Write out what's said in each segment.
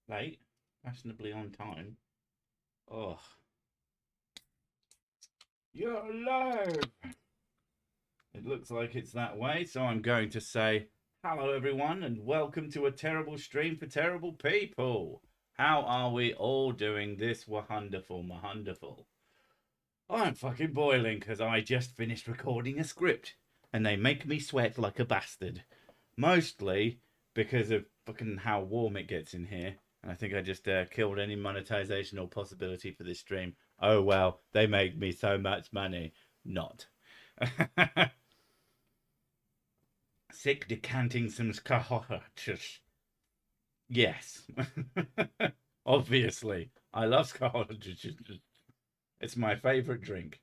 Late, fashionably on time. Oh, you're alive! It looks like it's that way, so I'm going to say hello, everyone, and welcome to a terrible stream for terrible people. How are we all doing this wonderful? I'm fucking boiling because I just finished recording a script and they make me sweat like a bastard. Mostly because of fucking how warm it gets in here. And I think I just killed any monetization or possibility for this stream. Oh well, they make me so much money. Not. Sick decanting some scotches. Yes. Obviously. I love scotches. It's my favourite drink.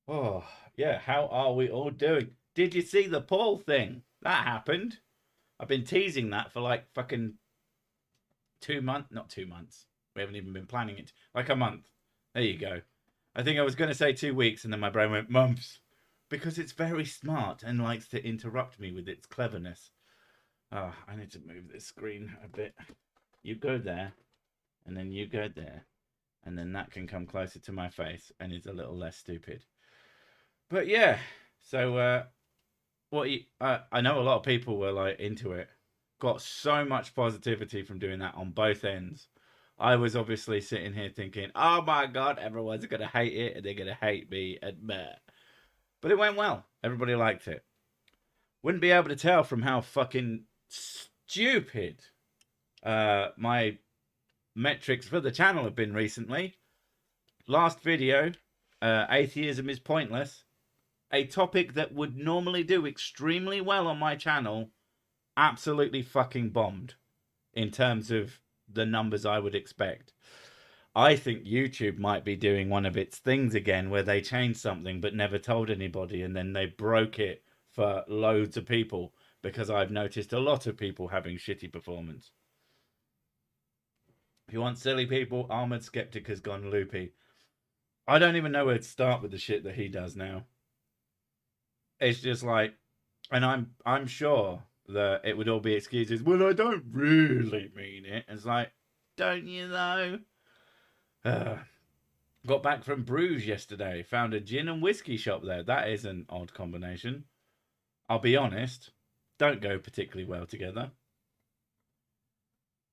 Oh, yeah. How are we all doing? Did you see the Paul thing? That happened. I've been teasing that for like fucking 2 months. Not 2 months. We haven't even been planning it. Like a month. There you go. I think I was going to say 2 weeks, and then my brain went months. Because it's very smart and likes to interrupt me with its cleverness. Oh, I need to move this screen a bit. You go there, and then you go there. And then that can come closer to my face and is a little less stupid. But yeah, so I know a lot of people were like into it. Got so much positivity from doing that on both ends. I was obviously sitting here thinking, oh my god, everyone's gonna hate it and they're gonna hate me and meh. But it went well. Everybody liked it. Wouldn't be able to tell from how fucking stupid my metrics for the channel have been recently. Last video, atheism is pointless. A topic that would normally do extremely well on my channel absolutely fucking bombed in terms of the numbers I would expect. I think YouTube might be doing one of its things again where they changed something but never told anybody and then they broke it for loads of people, because I've noticed a lot of people having shitty performance. If you want silly people, Armored Skeptic has gone loopy. I don't even know where to start with the shit that he does now. It's just like, and I'm sure that it would all be excuses. Well, I don't really mean it. It's like, don't you know? Got back from Bruges yesterday. Found a gin and whiskey shop there. That is an odd combination. I'll be honest, don't go particularly well together.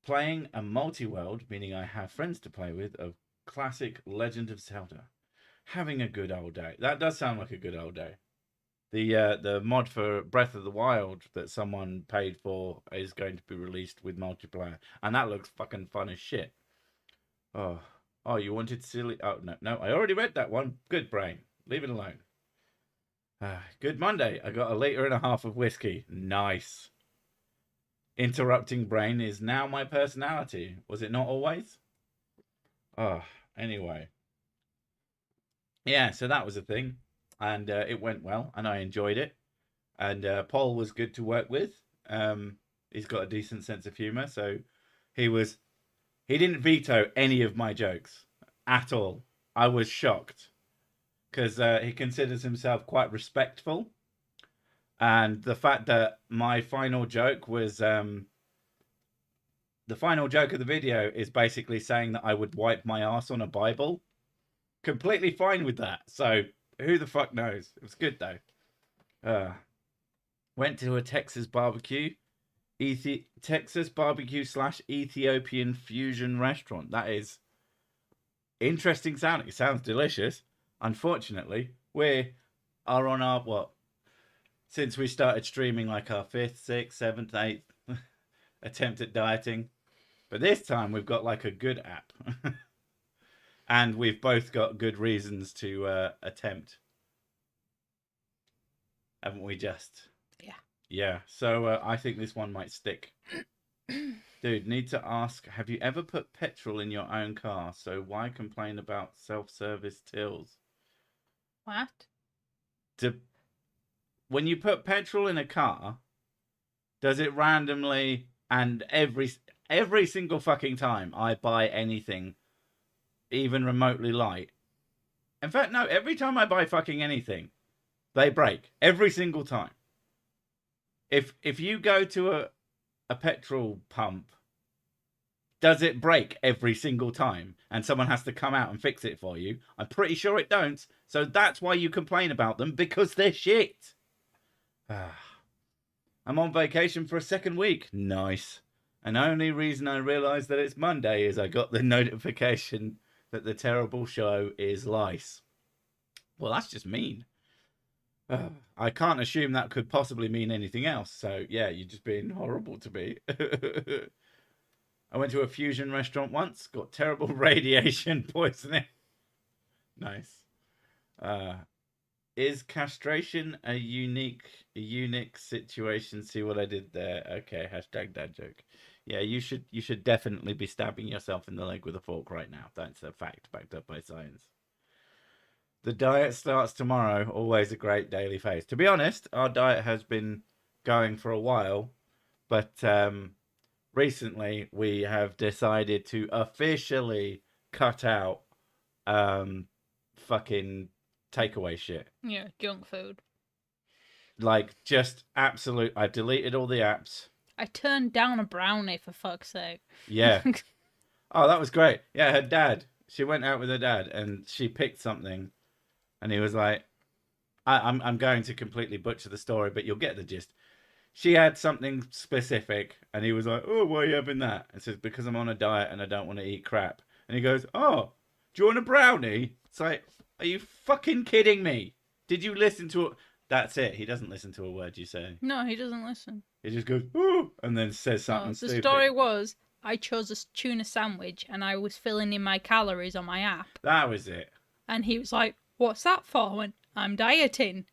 Playing a multi-world, meaning I have friends to play with, of classic Legend of Zelda. Having a good old day. That does sound like a good old day. The mod for Breath of the Wild that someone paid for is going to be released with multiplayer, and that looks fucking fun as shit. Oh, you wanted silly? Oh no, I already read that one. Good brain, leave it alone. Good Monday. I got a liter and a half of whiskey. Nice. Interrupting brain is now my personality. Was it not always? Anyway. Yeah, so that was a thing. And it went well, and I enjoyed it. And Paul was good to work with. He's got a decent sense of humor, so he didn't veto any of my jokes at all. I was shocked because he considers himself quite respectful, and the fact that my final joke was the final joke of the video is basically saying that I would wipe my ass on a Bible. Completely fine with that. So who the fuck knows? It was good though. Went to a Texas barbecue. Texas barbecue / Ethiopian fusion restaurant. That is interesting sounding. It sounds delicious. Unfortunately, we are on our since we started streaming, like our 5th, 6th, 7th, 8th attempt at dieting. But this time we've got like a good app. And we've both got good reasons to attempt. Haven't we just? Yeah. Yeah, so I think this one might stick. Dude, need to ask, have you ever put petrol in your own car? So why complain about self-service tills? What? When you put petrol in a car, does it randomly, and every single fucking time I buy anything, even remotely light. In fact, no, every time I buy fucking anything, they break. Every single time. If you go to a petrol pump Does it break every single time and someone has to come out and fix it for you? I'm pretty sure it don't. So that's why you complain about them, because they're shit. I'm on vacation for a second week. Nice. And the only reason I realised that it's Monday is I got the notification that the terrible show is lice. Well, that's just mean. I can't assume that could possibly mean anything else. So, yeah, you're just being horrible to me. I went to a fusion restaurant once, got terrible radiation poisoning. Nice. Is castration a unique situation? See what I did there? Okay, hashtag dad joke. Yeah, you should definitely be stabbing yourself in the leg with a fork right now. That's a fact backed up by science. The diet starts tomorrow. Always a great daily phase. To be honest, our diet has been going for a while, but recently we have decided to officially cut out fucking takeaway shit. Yeah, junk food. Like, just absolute. I deleted all the apps. I turned down a brownie, for fuck's sake. Yeah. Oh, that was great. Yeah, her dad. She went out with her dad and she picked something, and he was like, I'm going to completely butcher the story, but you'll get the gist. She had something specific, and he was like, oh, why are you having that? And says, because I'm on a diet and I don't want to eat crap. And he goes, oh, do you want a brownie? It's like, are you fucking kidding me? Did you listen to it? That's it. He doesn't listen to a word you say. No, he doesn't listen. He just goes, ooh, and then says something stupid. The story was, I chose a tuna sandwich, and I was filling in my calories on my app. That was it. And he was like, what's that for? I went, I'm dieting.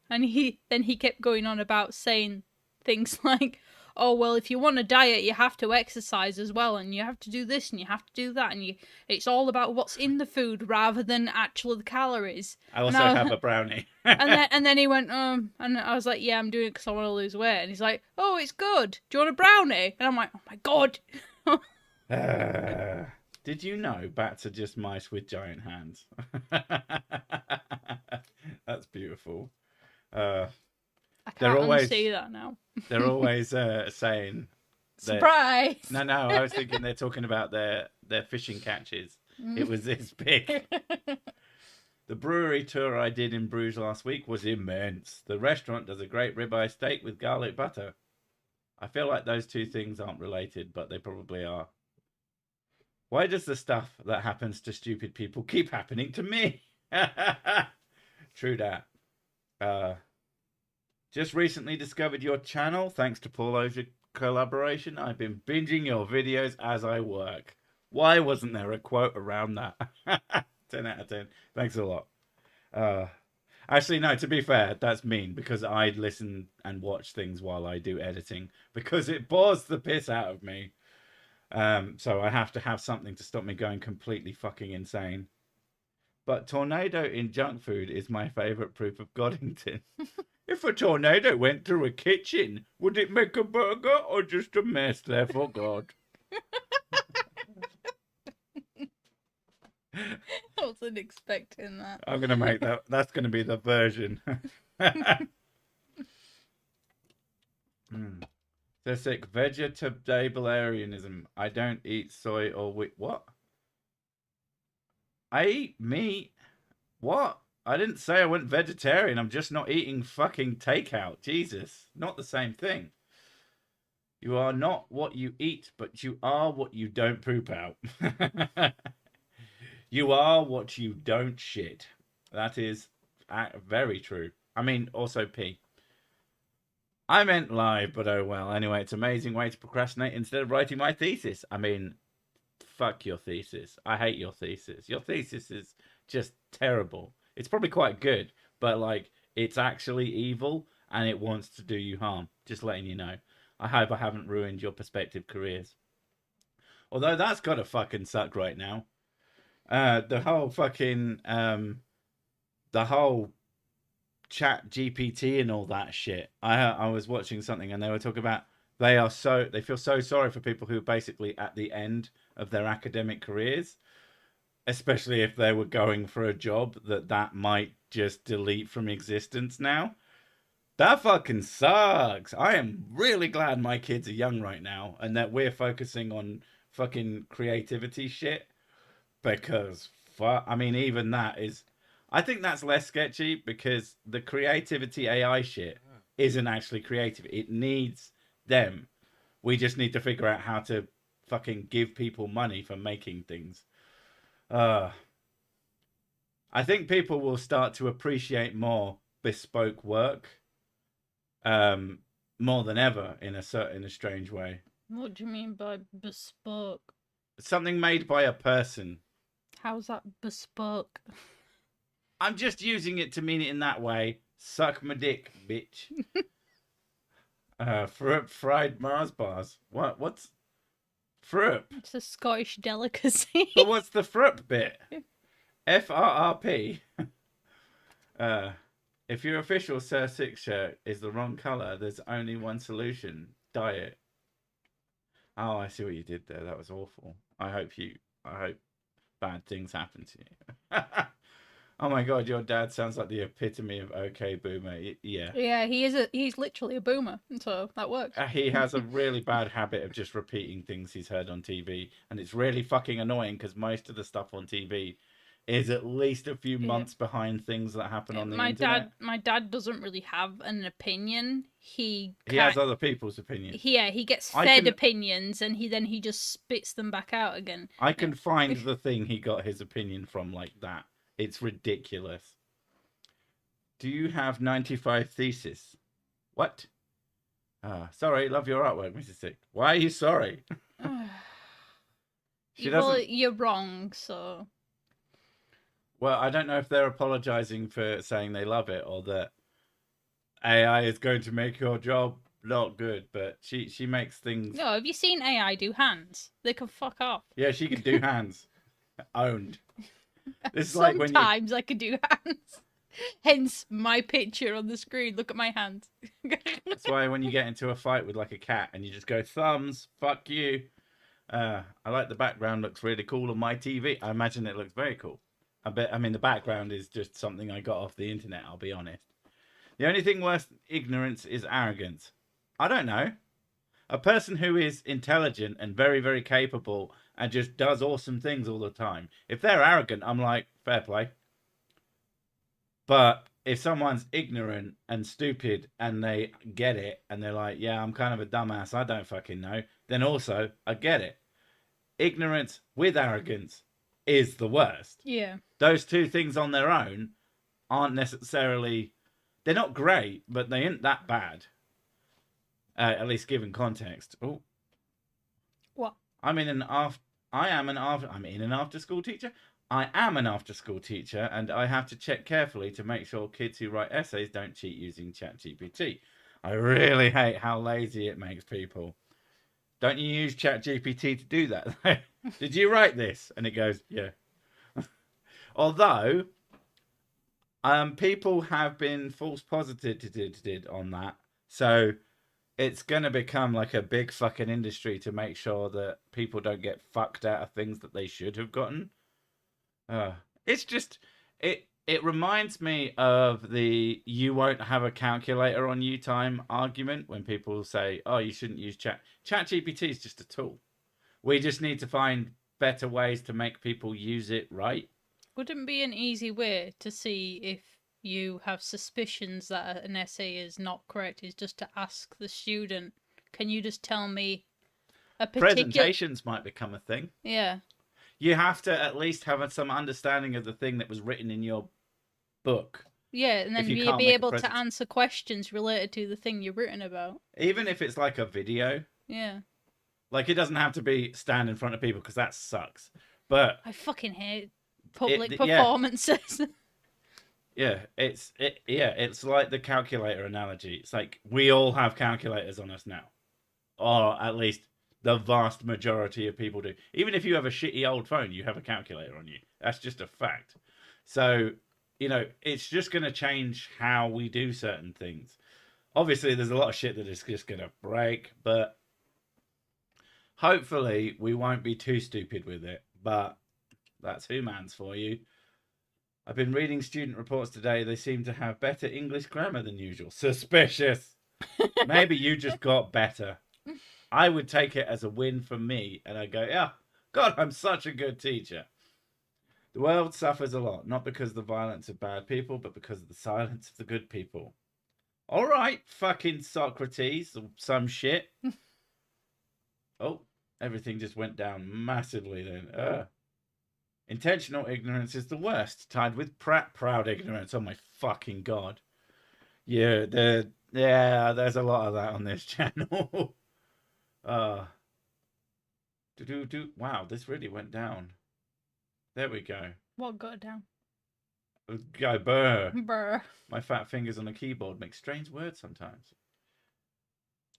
And he kept going on about saying things like, oh, well, if you want to diet, you have to exercise as well, and you have to do this, and you have to do that, and it's all about what's in the food rather than actual calories. I also have a brownie. and then he went, and I was like, yeah, I'm doing it because I want to lose weight. And he's like, oh, it's good. Do you want a brownie? And I'm like, oh my God. Did you know bats are just mice with giant hands? That's beautiful. I can't always unsee that now. They're always saying... Surprise! No, I was thinking they're talking about their fishing catches. It was this big. The brewery tour I did in Bruges last week was immense. The restaurant does a great ribeye steak with garlic butter. I feel like those two things aren't related, but they probably are. Why does the stuff that happens to stupid people keep happening to me? True that. Just recently discovered your channel. Thanks to Paulo's collaboration. I've been binging your videos as I work. Why wasn't there a quote around that? 10 out of 10. Thanks a lot. Actually, no, to be fair, that's mean, because I listen and watch things while I do editing, because it bores the piss out of me. So I have to have something to stop me going completely fucking insane. But tornado in junk food is my favourite proof of Goddington. If a tornado went through a kitchen, would it make a burger or just a mess there for God? I wasn't expecting that. I'm going to make that. That's going to be the version. They're sick. Vegetarianism. I don't eat soy or wheat. What? I eat meat. What? I didn't say I went vegetarian. I'm just not eating fucking takeout. Jesus. Not the same thing. You are not what you eat, but you are what you don't poop out. You are what you don't shit. That is very true. I mean, also pee. I meant live, but oh well. Anyway, it's an amazing way to procrastinate instead of writing my thesis. I mean, fuck your thesis. I hate your thesis. Your thesis is just terrible. It's probably quite good, but like, it's actually evil and it wants to do you harm. Just letting you know. I hope I haven't ruined your prospective careers. Although that's gotta fucking suck right now. The whole fucking, the whole Chat GPT and all that shit. I was watching something and they were talking about they feel so sorry for people who are basically at the end of their academic careers, especially if they were going for a job that might just delete from existence now. That fucking sucks. I am really glad my kids are young right now and that we're focusing on fucking creativity shit, because I mean, even that is, I think that's less sketchy because the creativity AI shit isn't actually creative. It needs them. We just need to figure out how to fucking give people money for making things. I think people will start to appreciate more bespoke work, more than ever in a strange way. What do you mean by bespoke? Something made by a person. How's that bespoke? I'm just using it to mean it in that way. Suck my dick, bitch. Fried Mars bars. What's fruit? It's a Scottish delicacy. But what's the fruit bit? FRRP. If your official Sir Six shirt is the wrong colour, there's only one solution. Dye it. Oh, I see what you did there. That was awful. I hope bad things happen to you. Oh my god, your dad sounds like the epitome of okay boomer. Yeah. Yeah, he's literally a boomer, so that works. He has a really bad habit of just repeating things he's heard on TV, and it's really fucking annoying because most of the stuff on TV is at least a few months behind things that happen on the internet. My dad doesn't really have an opinion. He has other people's opinions. He gets fed opinions, and he just spits them back out again. I can find the thing he got his opinion from like that. It's ridiculous. Do you have 95 thesis? What? Sorry, love your artwork, Mrs. Sick. Why are you sorry? Well, you're wrong, so... Well, I don't know if they're apologizing for saying they love it or that AI is going to make your job not good, but she makes things... No, have you seen AI do hands? They can fuck off. Yeah, she can do hands. Owned. This is Sometimes like when I can do hands. Hence my picture on the screen. Look at my hands. That's why when you get into a fight with like a cat and you just go thumbs, fuck you. I like the background, looks really cool on my TV. I imagine it looks very cool. I mean, the background is just something I got off the internet, I'll be honest. The only thing worse than ignorance is arrogance. I don't know. A person who is intelligent and very, very capable and just does awesome things all the time. If they're arrogant, I'm like, fair play. But if someone's ignorant and stupid and they get it and they're like, yeah, I'm kind of a dumbass, I don't fucking know, then also, I get it. Ignorance with arrogance is the worst. Yeah. Those two things on their own aren't necessarily... They're not great, but they ain't that bad. At least given context. Oh. What? I'm in an after-school teacher. I am an after-school teacher, and I have to check carefully to make sure kids who write essays don't cheat using Chat GPT. I really hate how lazy it makes people. Don't you use Chat GPT to do that? Did you write this? And it goes, yeah. Although, people have been false positive on that. So it's going to become like a big fucking industry to make sure that people don't get fucked out of things that they should have gotten. It's just, it reminds me of the you won't have a calculator on you time argument when people say, oh, you shouldn't use Chat GPT is just a tool. We just need to find better ways to make people use it right. Wouldn't be an easy way to see if you have suspicions that an essay is not correct is just to ask the student, can you just tell me a particular... Presentations might become a thing. Yeah. You have to at least have some understanding of the thing that was written in your book. Yeah, and then you'll be able to answer questions related to the thing you've written about. Even if it's like a video. Yeah. Like, it doesn't have to be stand in front of people, because that sucks. But I fucking hate public performances. Yeah, it's like the calculator analogy. It's like we all have calculators on us now, or at least the vast majority of people do. Even if you have a shitty old phone, you have a calculator on you. That's just a fact. So, you know, it's just going to change how we do certain things. Obviously, there's a lot of shit that is just going to break, but hopefully we won't be too stupid with it. But that's humans for you. I've been reading student reports today. They seem to have better English grammar than usual. Suspicious. Maybe you just got better. I would take it as a win for me, and I go, yeah, God, I'm such a good teacher. The world suffers a lot, not because of the violence of bad people, but because of the silence of the good people. All right, fucking Socrates, or some shit. Oh, everything just went down massively then. Intentional ignorance is the worst, tied with proud ignorance. Oh my fucking God. Yeah, there's a lot of that on this channel. Wow, this really went down. There we go. What got down? Go burr. Brr. My fat fingers on a keyboard make strange words sometimes.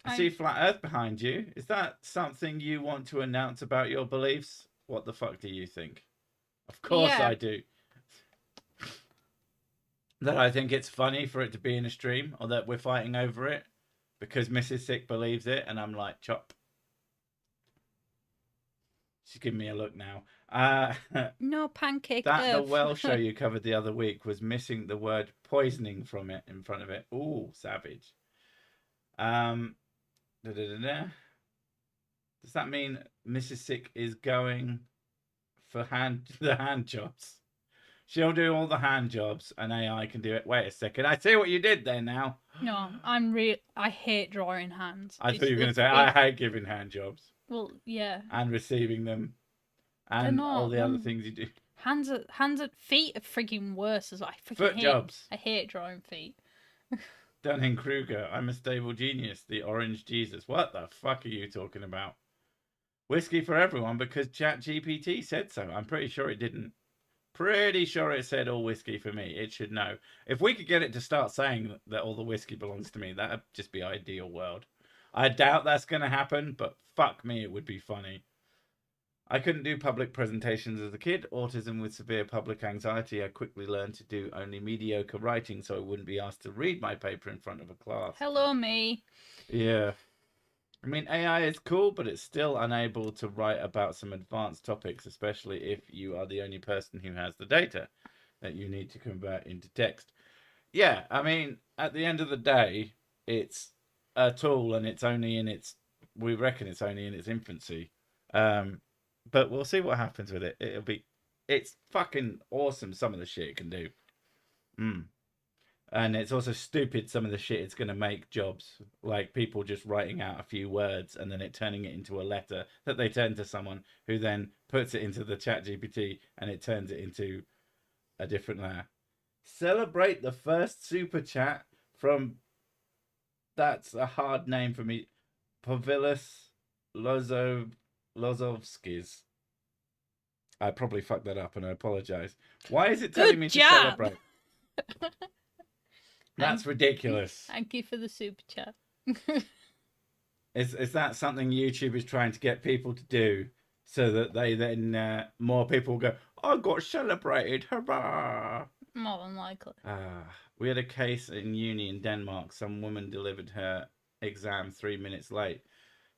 I see flat earth behind you. Is that something you want to announce about your beliefs? What the fuck do you think? Of course I do. That I think it's funny for it to be in a stream, or that we're fighting over it because Mrs. Sick believes it, and I'm like, chop. She's giving me a look now. No pancake. That the Welsh show you covered the other week was missing the word poisoning from it in front of it. Ooh, savage. Does that mean Mrs. Sick is going for the hand jobs? She'll do all the hand jobs and AI can do it. Wait a second. I see what you did there now. No, I hate drawing hands. I thought you were going to say, I hate giving hand jobs. Well, yeah. And receiving them. And all the other things you do. Hands at feet are freaking worse. As I freaking Foot jobs. I hate drawing feet. Dunning-Kruger, I'm a stable genius, the orange Jesus. What the fuck are you talking about? Whiskey for everyone because Chat GPT said so. I'm pretty sure it didn't. Pretty sure it said all whiskey for me. It should know. If we could get it to start saying that all the whiskey belongs to me, that'd just be ideal world. I doubt that's going to happen, but fuck me, it would be funny. I couldn't do public presentations as a kid. Autism with severe public anxiety. I quickly learned to do only mediocre writing so I wouldn't be asked to read my paper in front of a class. Hello, me. Yeah. I mean, AI is cool, but it's still unable to write about some advanced topics, especially if you are the only person who has the data that you need to convert into text. Yeah, I mean, at the end of the day, it's a tool and we reckon it's only in its infancy. But we'll see what happens with it. It's fucking awesome, some of the shit it can do. And it's also stupid, some of the shit it's going to make jobs. Like people just writing out a few words and then it turning it into a letter that they turn to someone who then puts it into the Chat GPT and it turns it into a different layer. Celebrate the first super chat from, that's a hard name for me, Pavilis Lozovskis. I probably fucked that up and I apologize. Why is it telling me to celebrate? That's ridiculous. Thank you for the super chat. Is that something YouTube is trying to get people to do so that they then more people go, I got celebrated, hurrah! More than likely. We had a case in uni in Denmark. Some woman delivered her exam 3 minutes late,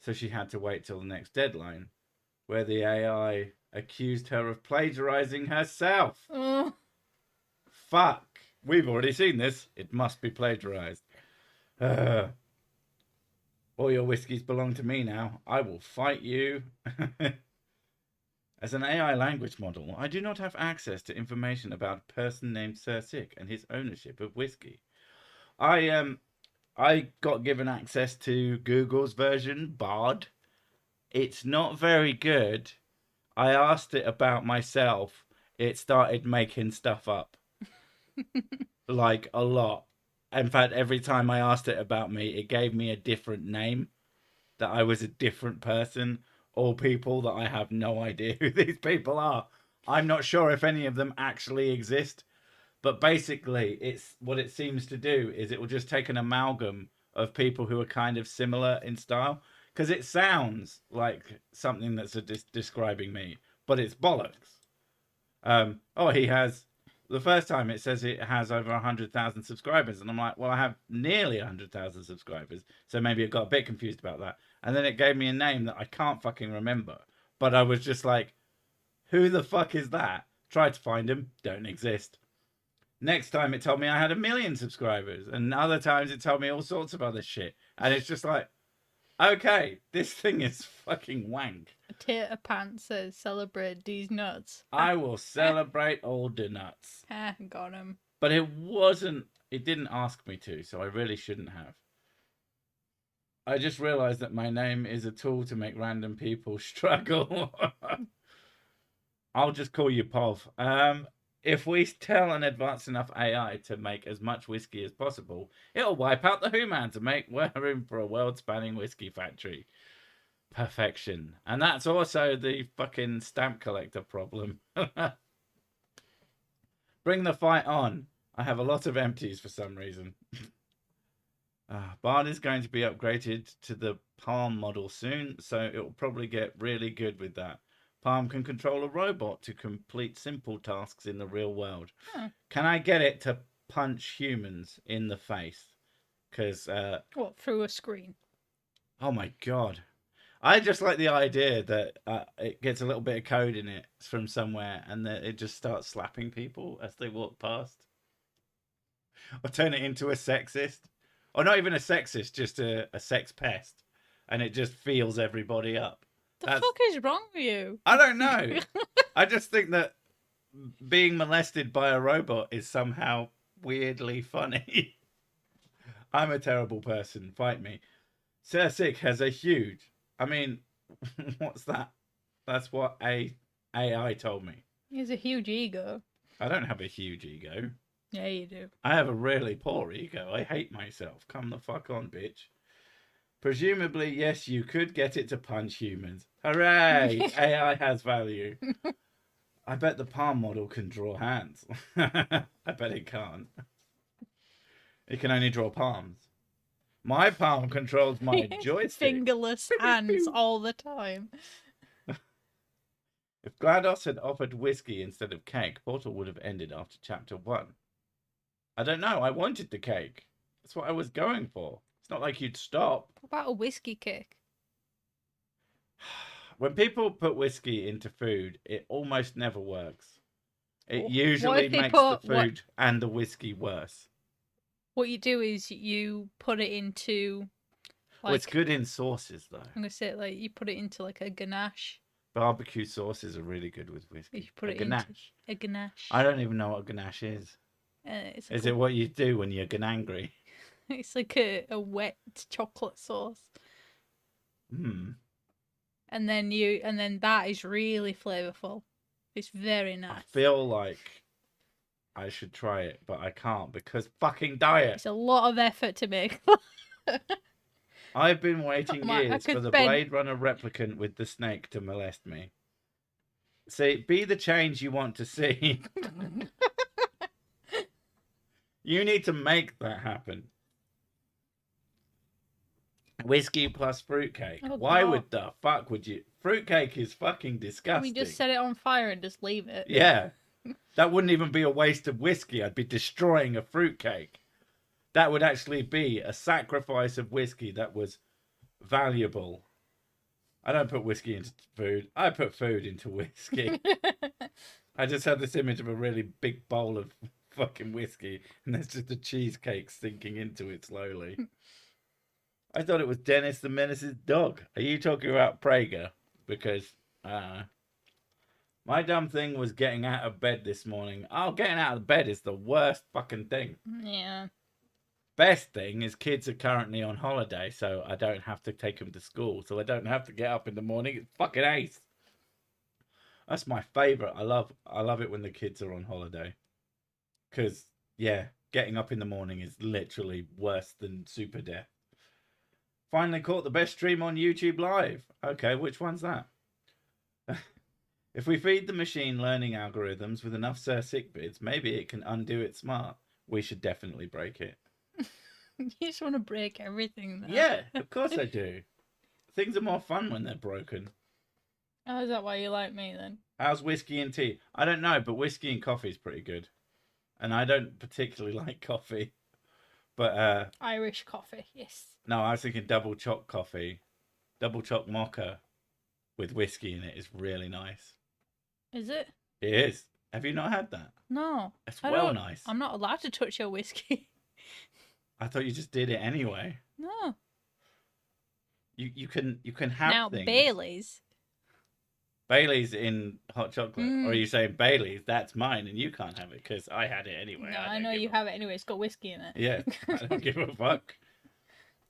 so she had to wait till the next deadline, where the AI accused her of plagiarizing herself. Fuck. We've already seen this. It must be plagiarized. All your whiskies belong to me now. I will fight you. As an AI language model, I do not have access to information about a person named Sir Sick and his ownership of whiskey. I got given access to Google's version, Bard. It's not very good. I asked it about myself. It started making stuff up. Like a lot. In fact, every time I asked it about me, it gave me a different name, that I was a different person, or people that I have no idea who these people are. I'm not sure if any of them actually exist, but basically it's what it seems to do is it will just take an amalgam of people who are kind of similar in style, because it sounds like something that's describing me, but it's bollocks. He has, the first time it says it has over 100,000 subscribers, and I'm like, well, I have nearly 100,000 subscribers, so maybe I got a bit confused about that. And then it gave me a name that I can't fucking remember, but I was just like, who the fuck is that? Tried to find him, don't exist. Next time it told me I had 1 million subscribers, and other times it told me all sorts of other shit, and it's just like, Okay, this thing is fucking wank. Tater Pants says, celebrate these nuts. I will celebrate all the nuts. Got him. But it didn't ask me to, so I really shouldn't have. I just realised that my name is a tool to make random people struggle. I'll just call you Pov. If we tell an advanced enough AI to make as much whiskey as possible, it'll wipe out the humans and make room for a world-spanning whiskey factory. Perfection. And that's also the fucking stamp collector problem. Bring the fight on. I have a lot of empties for some reason. Bard is going to be upgraded to the Palm model soon, so it will probably get really good with that. Palm can control a robot to complete simple tasks in the real world. Can I get it to punch humans in the face? Because what, through a screen? Oh my god. I just like the idea that it gets a little bit of code in it from somewhere and that it just starts slapping people as they walk past. Or turn it into a sexist. Or not even a sexist, just a sex pest. And it just feels everybody up. The fuck is wrong with you? I don't know. I just think that being molested by a robot is somehow weirdly funny. I'm a terrible person. Fight me. Cersei has a huge... I mean, what's that? That's what AI told me. He has a huge ego. I don't have a huge ego. Yeah, you do. I have a really poor ego. I hate myself. Come the fuck on, bitch. Presumably, yes, you could get it to punch humans. Hooray! AI has value. I bet the Palm model can draw hands. I bet it can't. It can only draw palms. My palm controls my joystick. Fingerless hands all the time. If GLaDOS had offered whiskey instead of cake, Portal would have ended after chapter 1. I don't know. I wanted the cake. That's what I was going for. It's not like you'd stop. What about a whiskey cake? When people put whiskey into food, it almost never works. It usually makes the food and the whiskey worse. What you do is you put it into... Well, it's good in sauces, though. I'm going to say, like, you put it into, like, a ganache. Barbecue sauces are really good with whiskey. You put it ganache. Into a ganache. I don't even know what a ganache is. Is it what you do when you're angry? It's like a wet chocolate sauce. Hmm. And then that is really flavourful. It's very nice. I feel like I should try it, but I can't because fucking diet. It's a lot of effort to make. I've been waiting years for the Blade Runner replicant with the snake to molest me. See, be the change you want to see. You need to make that happen. Whiskey plus fruitcake. Oh, why God. would the fuck would you? Fruitcake is fucking disgusting. We just set it on fire and just leave it. Yeah. That wouldn't even be a waste of whiskey. I'd be destroying a fruitcake. That would actually be a sacrifice of whiskey that was valuable. I don't put whiskey into food. I put food into whiskey. I just have this image of a really big bowl of fucking whiskey and there's just a cheesecake sinking into it slowly. I thought it was Dennis the Menace's dog. Are you talking about Prager? Because my dumb thing was getting out of bed this morning. Oh, getting out of bed is the worst fucking thing. Yeah. Best thing is kids are currently on holiday, so I don't have to take them to school, so I don't have to get up in the morning. It's fucking ace. That's my favourite. I love it when the kids are on holiday. Because, yeah, getting up in the morning is literally worse than super death. Finally caught the best stream on YouTube Live. Okay, which one's that? If we feed the machine learning algorithms with enough Sir-Sick bids, maybe it can undo it smart. We should definitely break it. You just want to break everything, though. Yeah, of course I do. Things are more fun when they're broken. Oh, is that why you like me, then? How's whiskey and tea? I don't know, but whiskey and coffee is pretty good. And I don't particularly like coffee. But, Irish coffee, yes. No, I was thinking double choc coffee. Double choc mocha with whiskey in it is really nice. Is it? It is. Have you not had that? No. It's well nice. I'm not allowed to touch your whiskey. I thought you just did it anyway. No. You can have Now things. Bailey's in hot chocolate, or are you saying Bailey's? That's mine, and you can't have it because I had it anyway. No, I know you have it anyway. It's got whiskey in it. Yeah, I don't give a fuck.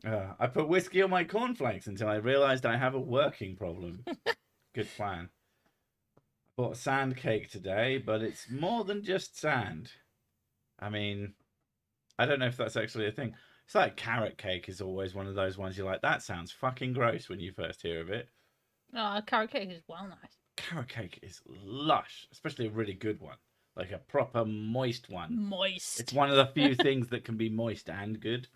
I put whiskey on my cornflakes until I realised I have a working problem. Good plan. I bought sand cake today, but it's more than just sand. I mean, I don't know if that's actually a thing. It's like carrot cake is always one of those ones you're like, that sounds fucking gross when you first hear of it. Oh, carrot cake is well nice. Carrot cake is lush, especially a really good one. Like a proper moist one. Moist. It's one of the few things that can be moist and good.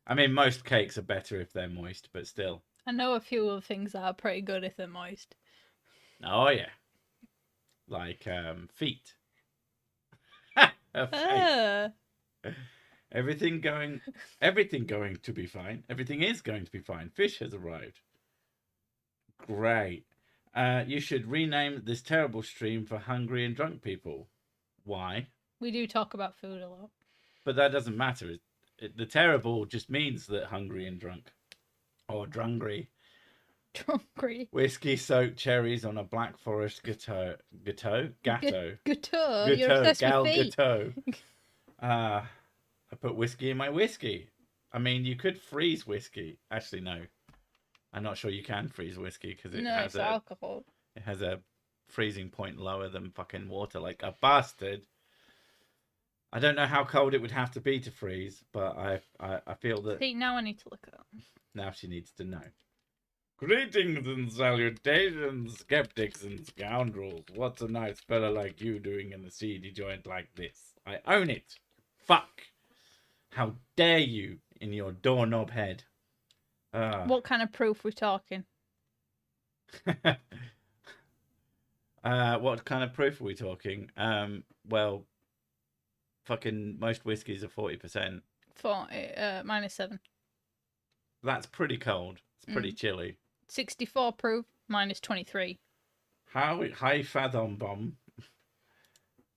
I mean, most cakes are better if they're moist, but still. I know a few of things that are pretty good if they're moist. Oh, yeah. Like feet. Everything going to be fine. Everything is going to be fine. Fish has arrived. Great. You should rename this terrible stream for hungry and drunk people. Why? We do talk about food a lot. But that doesn't matter. The terrible just means that hungry and drunk. Or drungry. Drungry. Whiskey-soaked cherries on a Black Forest gatto. Gatto. Gatto. You're obsessed with feet. Gatto. I put whiskey in my whiskey. I mean, you could freeze whiskey. Actually, no. I'm not sure you can freeze whiskey because it's alcohol. It has a freezing point lower than fucking water, like a bastard. I don't know how cold it would have to be to freeze, but I feel that... See, now I need to look it up. Now she needs to know. Greetings and salutations, skeptics and scoundrels. What's a nice fella like you doing in a seedy joint like this? I own it. Fuck. How dare you in your doorknob head. What kind of proof we talking? What kind of proof are we talking? Well, fucking most whiskies are 40%. -7. That's pretty cold. It's pretty chilly. 64 proof, -23. How high fathom bomb?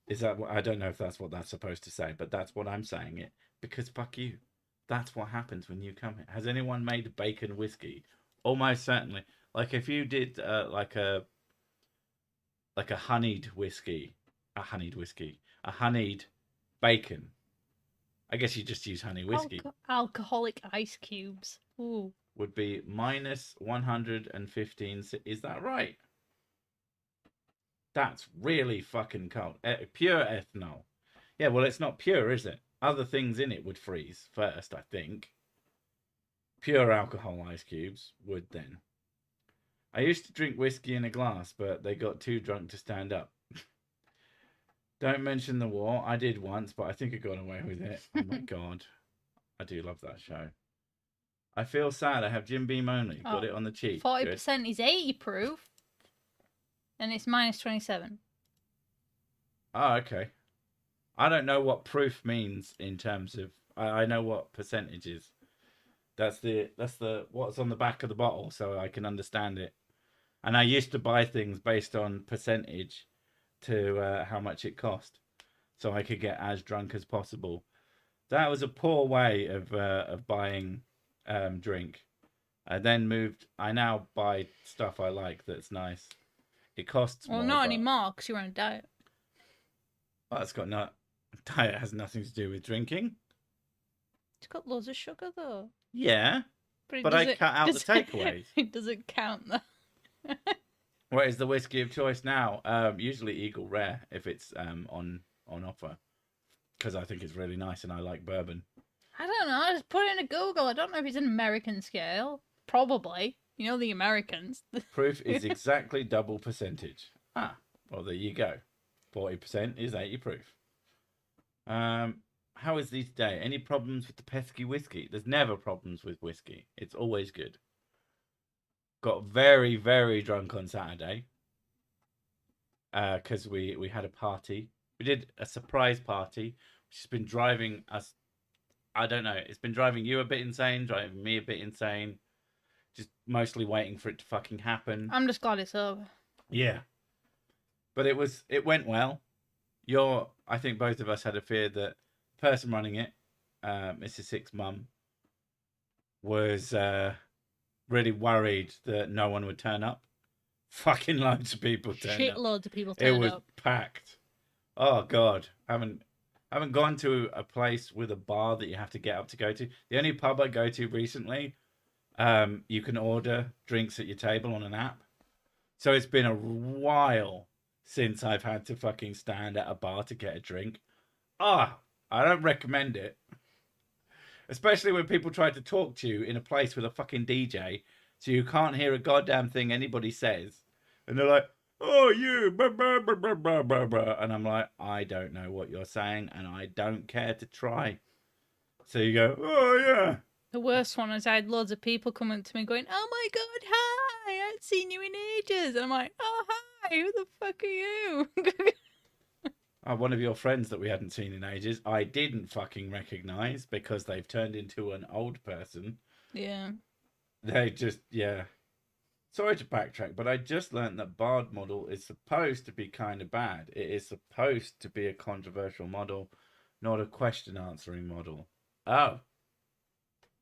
Is that what, I don't know if that's what that's supposed to say, but that's what I'm saying it. Because fuck you. That's what happens when you come here. Has anyone made bacon whiskey? Almost certainly. Like if you did like a honeyed whiskey, a honeyed bacon. I guess you just use honey whiskey. Alcoholic ice cubes. Ooh. Would be -115. Is that right? That's really fucking cold. Pure ethanol. Yeah, well, it's not pure, is it? Other things in it would freeze first, I think. Pure alcohol ice cubes would then. I used to drink whiskey in a glass, but they got too drunk to stand up. Don't mention the war. I did once, but I think I got away with it. Oh my god. I do love that show. I feel sad. I have Jim Beam only. Got it on the cheap. 40% is 80 proof. And it's -27. Oh, okay. I don't know what proof means in terms of... I know what percentage is. That's the what's on the back of the bottle, so I can understand it. And I used to buy things based on percentage to how much it cost, so I could get as drunk as possible. That was a poor way of buying drink. I now buy stuff I like that's nice. It costs more. Well, not anymore because you're on a diet. Well, it's got not... Diet has nothing to do with drinking. It's got loads of sugar though. Yeah, but I cut out the takeaways. It doesn't count though. What is the whiskey of choice now? Usually Eagle Rare if it's on offer, because I think it's really nice and I like bourbon. I don't know. I just put it into Google. I don't know if it's an American scale. Probably. You know the Americans. Proof is exactly double percentage. Ah, well there you go. 40% is 80 proof. How is these today? Any problems with the pesky whiskey? There's never problems with whiskey. It's always good. Got very, very drunk on Saturday. Because we had a party. We did a surprise party, which has been driving us... I don't know. It's been driving you a bit insane, driving me a bit insane. Just mostly waiting for it to fucking happen. I'm just glad it's over. Yeah. But it went well. I think both of us had a fear that the person running it, Mrs. Six's mum, was really worried that no one would turn up. Fucking loads of people turned up. Shitloads of people It turned was up. packed. Oh god, haven't gone to a place with a bar that you have to get up to go to. The only pub I go to recently, you can order drinks at your table on an app. So it's been a while since I've had to fucking stand at a bar to get a drink. I don't recommend it. Especially when people try to talk to you in a place with a fucking DJ, so you can't hear a goddamn thing anybody says. And they're like, oh, you, blah, blah, blah, blah, blah, blah, blah. And I'm like, I don't know what you're saying, and I don't care to try. So you go, oh, yeah. The worst one is I had loads of people coming to me going, oh my god, hi, I haven't seen you in ages. And I'm like, oh, hi, who the fuck are you? One of your friends that we hadn't seen in ages, I didn't fucking recognise because they've turned into an old person. Yeah. They just, yeah. Sorry to backtrack, but I just learned that Bard model is supposed to be kind of bad. It is supposed to be a controversial model, not a question answering model. Oh.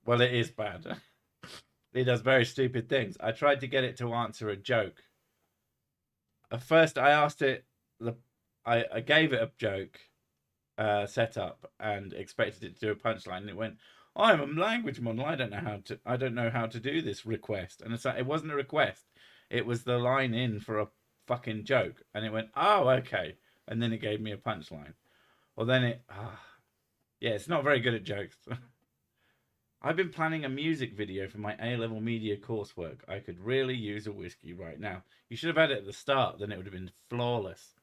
Well, it is bad. It does very stupid things. I tried to get it to answer a joke. At first, I asked it, I gave it a joke setup and expected it to do a punchline, and it went, I'm a language model. I don't know how to do this request. And it's like, it wasn't a request. It was the line in for a fucking joke. And it went, oh, okay. And then it gave me a punchline. Well, then yeah, it's not very good at jokes. I've been planning a music video for my A-level media coursework. I could really use a whiskey right now. You should have had it at the start, then it would have been flawless.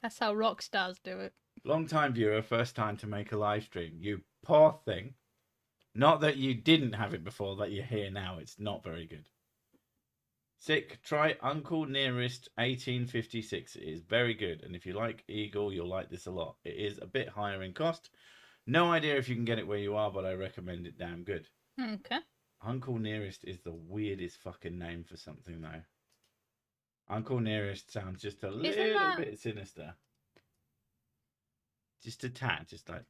That's how rock stars do it. Long time viewer, first time to make a live stream. You poor thing. Not that you didn't have it before, that you're here now. It's not very good. Sick, try Uncle Nearest 1856. It is very good. And if you like Eagle, you'll like this a lot. It is a bit higher in cost. No idea if you can get it where you are, but I recommend it damn good. Okay. Uncle Nearest is the weirdest fucking name for something, though. Uncle Nearest sounds just a little bit sinister. Just a tad, just like...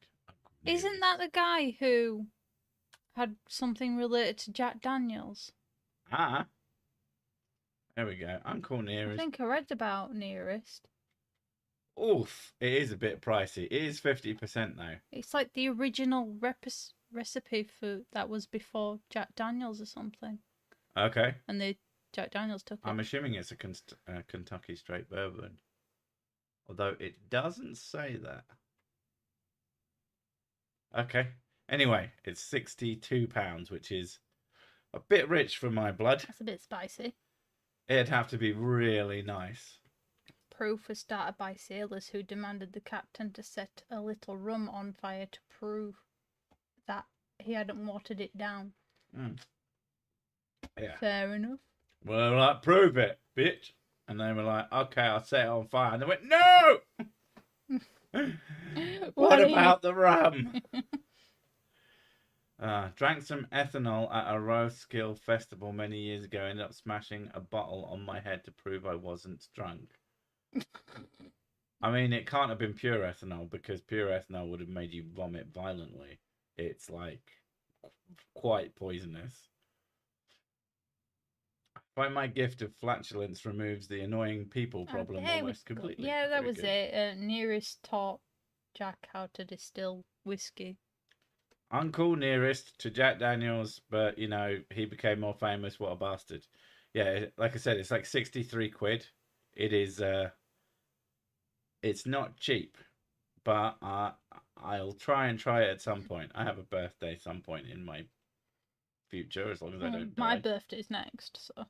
Isn't that the guy who had something related to Jack Daniels? Ah. There we go. Uncle Nearest. I think I read about Nearest. Oof. It is a bit pricey. It is 50% though. It's like the original recipe for that was before Jack Daniels or something. Okay. And Jack Daniels took it. I'm assuming it's a Kentucky straight bourbon. Although it doesn't say that. Okay. Anyway, it's £62, which is a bit rich for my blood. That's a bit spicy. It'd have to be really nice. Proof was started by sailors who demanded the captain to set a little rum on fire to prove that he hadn't watered it down. Yeah. Fair enough. Well, they were like, prove it, bitch. And they were like, okay, I'll set it on fire. And they went, no! What about the rum? Drank some ethanol at a Roskilde festival many years ago. Ended up smashing a bottle on my head to prove I wasn't drunk. I mean, it can't have been pure ethanol because pure ethanol would have made you vomit violently. It's like quite poisonous. I find my gift of flatulence removes the annoying people problem almost completely. Yeah, that was it. Nearest taught Jack how to distill whiskey. Uncle Nearest to Jack Daniels, but you know, he became more famous. What a bastard. Yeah, like I said, it's like 63 quid. It is, it's not cheap, but I'll try and try it at some point. I have a birthday some point in my future, as long as I don't die. My birthday's next, so.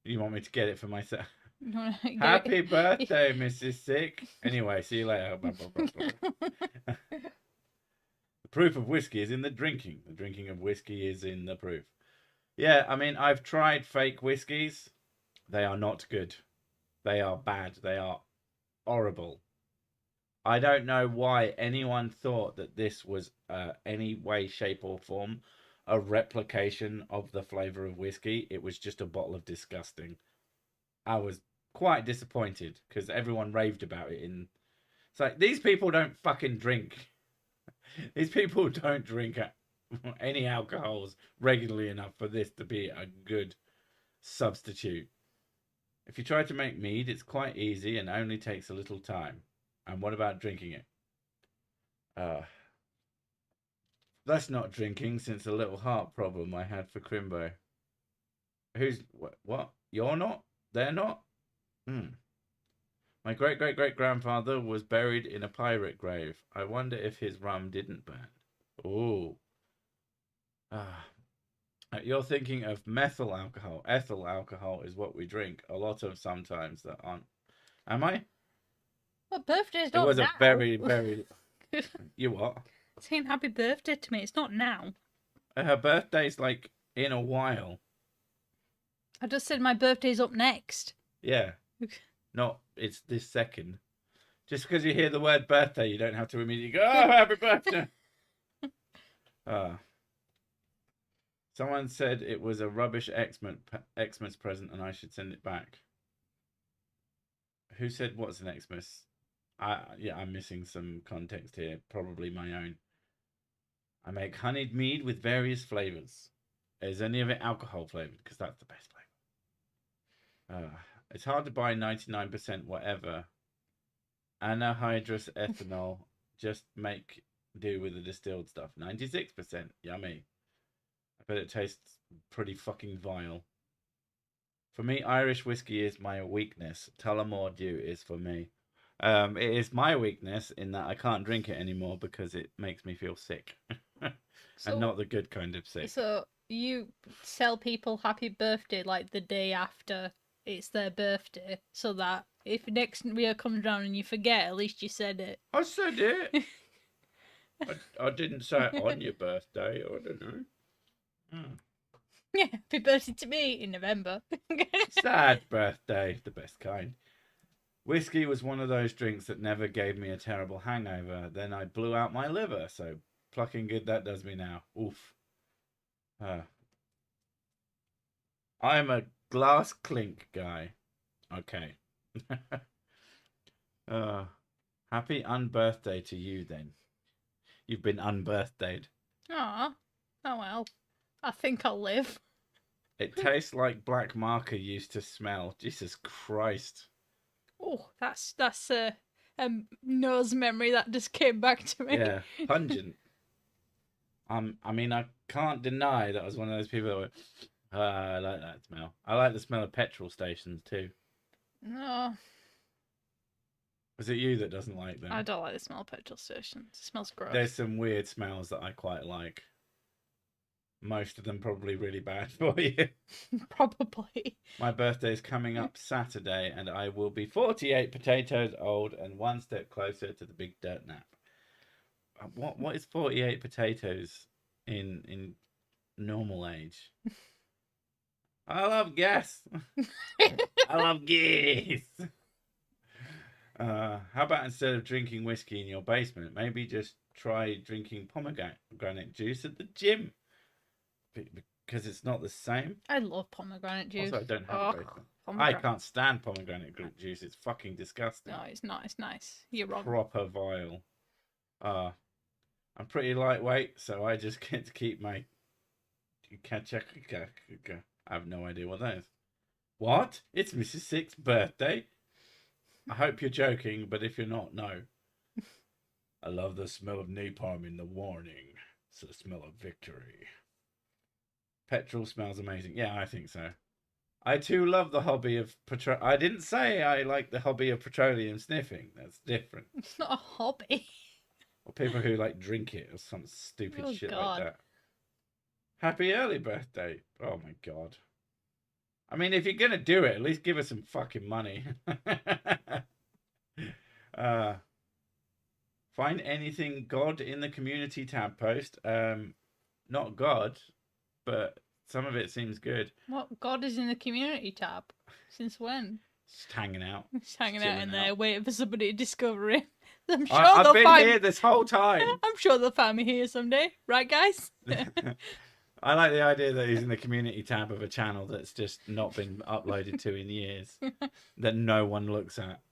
You want me to get it for myself? Happy birthday, Mrs. Sick. Anyway, see you later. Blah, blah, blah, blah. The proof of whiskey is in the drinking. The drinking of whiskey is in the proof. Yeah, I mean, I've tried fake whiskies. They are not good. They are bad. They are horrible. I don't know why anyone thought that this was any way, shape or form a replication of the flavour of whiskey. It was just a bottle of disgusting. I was quite disappointed because everyone raved about it. It's like, these people don't fucking drink. These people don't drink any alcohols regularly enough for this to be a good substitute. If you try to make mead, it's quite easy and only takes a little time. And what about drinking it? That's not drinking since a little heart problem I had for Crimbo. Who's what? You're not? They're not? My great-great-great-grandfather was buried in a pirate grave. I wonder if his rum didn't burn. Oh. You're thinking of methyl alcohol. Ethyl alcohol is what we drink a lot of sometimes that aren't. Am I? Well, birthday's It not was now. a very, very... You what? Saying happy birthday to me. It's not now. Her birthday's like in a while. I just said my birthday's up next. Yeah. Not it's this second. Just because you hear the word birthday, you don't have to immediately go, oh, happy birthday. Someone said it was a rubbish Xmas present and I should send it back. Who said what's an Xmas? Yeah, I'm missing some context here. Probably my own. I make honeyed mead with various flavors. Is any of it alcohol flavored? Because that's the best flavor. It's hard to buy 99% whatever. Anhydrous ethanol. Just make do with the distilled stuff. 96%. Yummy. I bet it tastes pretty fucking vile. For me, Irish whiskey is my weakness. Tullamore Dew is for me. It is my weakness in that I can't drink it anymore because it makes me feel sick. And not the good kind of sick. So you tell people happy birthday like the day after it's their birthday, so that if next year comes around and you forget, at least you said it. I said it. I didn't say it on your birthday. I don't know. Yeah, happy birthday to me in November. Sad birthday, the best kind. Whiskey was one of those drinks that never gave me a terrible hangover. Then I blew out my liver, so plucking good that does me now. Oof. I'm a glass clink guy. Okay. Happy unbirthday to you then. You've been unbirthdayed. Aw. Oh well. I think I'll live. It tastes like black marker used to smell. Jesus Christ. Oh, that's a nose memory that just came back to me. Yeah, pungent. I mean, I can't deny that I was one of those people that went, I like that smell. I like the smell of petrol stations too. No. Was it you that doesn't like them? I don't like the smell of petrol stations. It smells gross. There's some weird smells that I quite like. Most of them probably really bad for you. Probably. My birthday's coming up Saturday and I will be 48 potatoes old and one step closer to the big dirt nap. What is 48 potatoes in normal age? I love gas. I love gas. How about instead of drinking whiskey in your basement, maybe just try drinking pomegranate juice at the gym? Because it's not the same. I love pomegranate juice. Also, I don't have a basement. I can't stand pomegranate juice. It's fucking disgusting. No, it's not. It's nice. You're wrong. Proper vile. I'm pretty lightweight, so I just get to keep my... I have no idea what that is. What? It's Mrs. Six's birthday? I hope you're joking, but if you're not, no. I love the smell of napalm in the morning. It's the smell of victory. Petrol smells amazing. Yeah, I think so. I too love the hobby of petrol. I didn't say I like the hobby of petroleum sniffing. That's different. It's not a hobby. Or people who like drink it or some stupid shit God. like that. Happy early birthday. Oh my God. I mean, if you're going to do it, at least give us some fucking money. Find anything God in the community tab post. Not God, but some of it seems good. What? God is in the community tab? Since when? Just hanging out. Just hanging out Chilling in there, out. waiting for somebody to discover him. I'm sure I've they'll been find here this whole time. I'm sure they'll find me here someday. Right, guys? I like the idea that he's in the community tab of a channel that's just not been uploaded to in years. That no one looks at.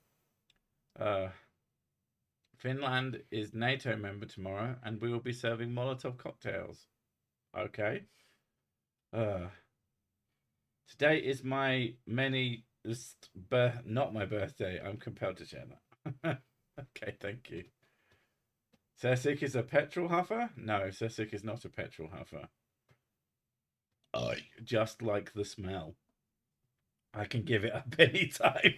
Finland is NATO member tomorrow and we will be serving Molotov cocktails. Okay. Today is my not my birthday. I'm compelled to share that. Okay, thank you. Sesik is a petrol huffer? No, Sesik is not a petrol huffer. I just like the smell. I can give it up anytime.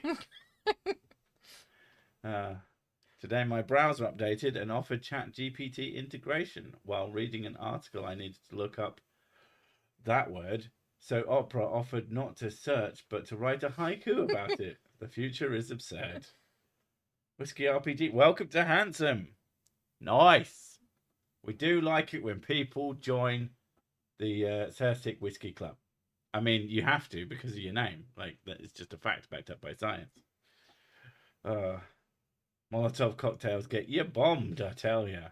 Today my browser updated and offered Chat GPT integration. While reading an article, I needed to look up that word. So Opera offered not to search, but to write a haiku about it. The future is absurd. Whiskey RPG, welcome to Handsome. Nice. We do like it when people join the Celtic Whiskey Club. I mean, you have to because of your name. Like, that is just a fact backed up by science. Molotov cocktails get you bombed, I tell ya.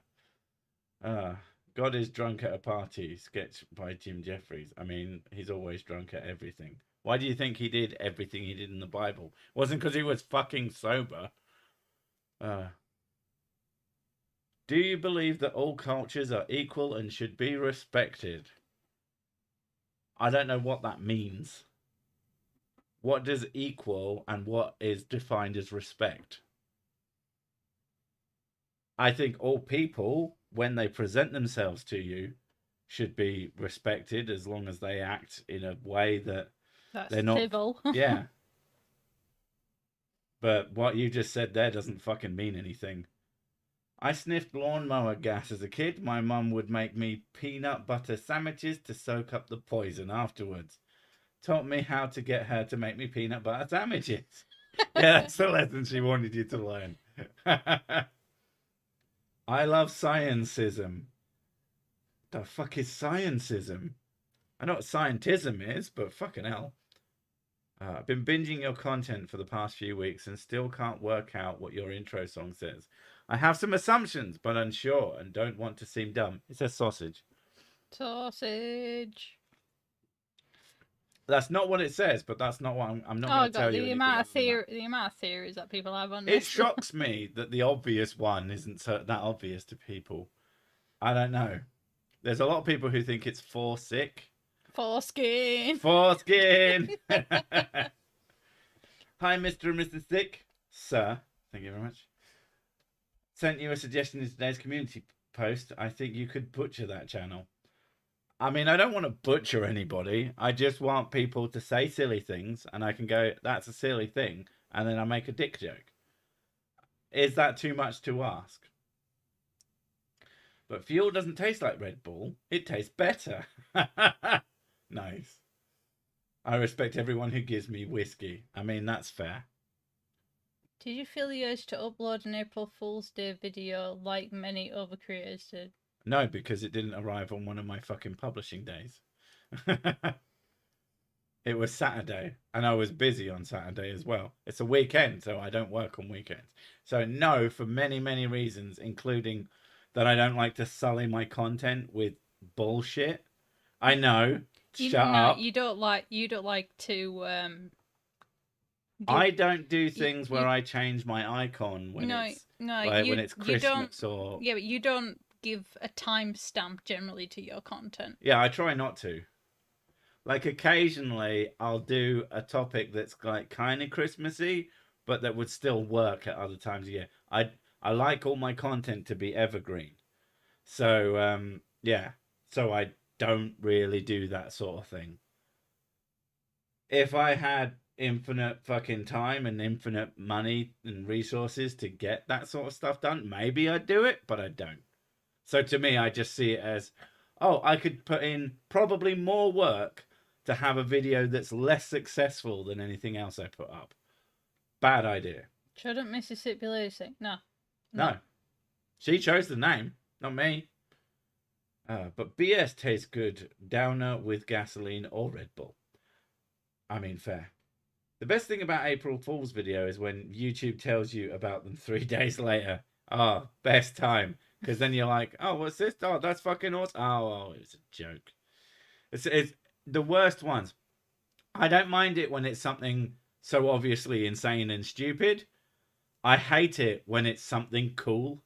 God is drunk at a party, sketch by Jim Jeffries. I mean, he's always drunk at everything. Why do you think he did everything he did in the Bible? It wasn't because he was fucking sober. Do you believe that all cultures are equal and should be respected? I don't know what that means. What does equal and what is defined as respect? I think all people, when they present themselves to you, should be respected as long as they act in a way that they're not civil. Yeah. But what you just said there doesn't fucking mean anything. I sniffed lawnmower gas as a kid. My mum would make me peanut butter sandwiches to soak up the poison afterwards. Taught me how to get her to make me peanut butter sandwiches. Yeah, that's the lesson she wanted you to learn. I love sciencism. The fuck is sciencism? I know what scientism is, but fucking hell. I've been binging your content for the past few weeks and still can't work out what your intro song says. I have some assumptions, but unsure and don't want to seem dumb. It says sausage. Sausage. That's not what it says, but that's not what I'm not going to tell you. The amount of theories that people have on this. It shocks me that the obvious one isn't that obvious to people. I don't know. There's a lot of people who think it's foresick. Foreskin. Foreskin. Hi, Mr. and Mrs. Sick. Sir, thank you very much. Sent you a suggestion in today's community post. I think you could butcher that channel. I mean, I don't want to butcher anybody. I just want people to say silly things, and I can go, that's a silly thing, and then I make a dick joke. Is that too much to ask? But fuel doesn't taste like Red Bull. It tastes better. Nice. I respect everyone who gives me whiskey. I mean, that's fair. Did you feel the urge to upload an April Fool's Day video like many other creators did? No, because it didn't arrive on one of my fucking publishing days. It was Saturday, and I was busy on Saturday as well. It's a weekend, so I don't work on weekends. So no, for many, many reasons, including that I don't like to sully my content with bullshit. I know. Shut up. You don't like to I don't do things where I change my icon when it's Christmas or... Yeah, but you don't give a timestamp generally to your content. Yeah, I try not to. Like, occasionally, I'll do a topic that's like kind of Christmassy, but that would still work at other times of year. I like all my content to be evergreen. So, yeah. So I don't really do that sort of thing. If I had infinite fucking time and infinite money and resources to get that sort of stuff done, maybe I'd do it, but I don't. So to me, I just see it as, oh, I could put in probably more work to have a video that's less successful than anything else I put up. Bad idea. Shouldn't Mississippi Lady sing? No. She chose the name, not me. But BS tastes good, downer with gasoline or Red Bull. I mean, fair. The best thing about April Fool's video is when YouTube tells you about them 3 days later. Oh, best time. Because then you're like, oh, what's this? Oh, that's fucking awesome. Oh, it's a joke. It's the worst ones. I don't mind it when it's something so obviously insane and stupid. I hate it when it's something cool.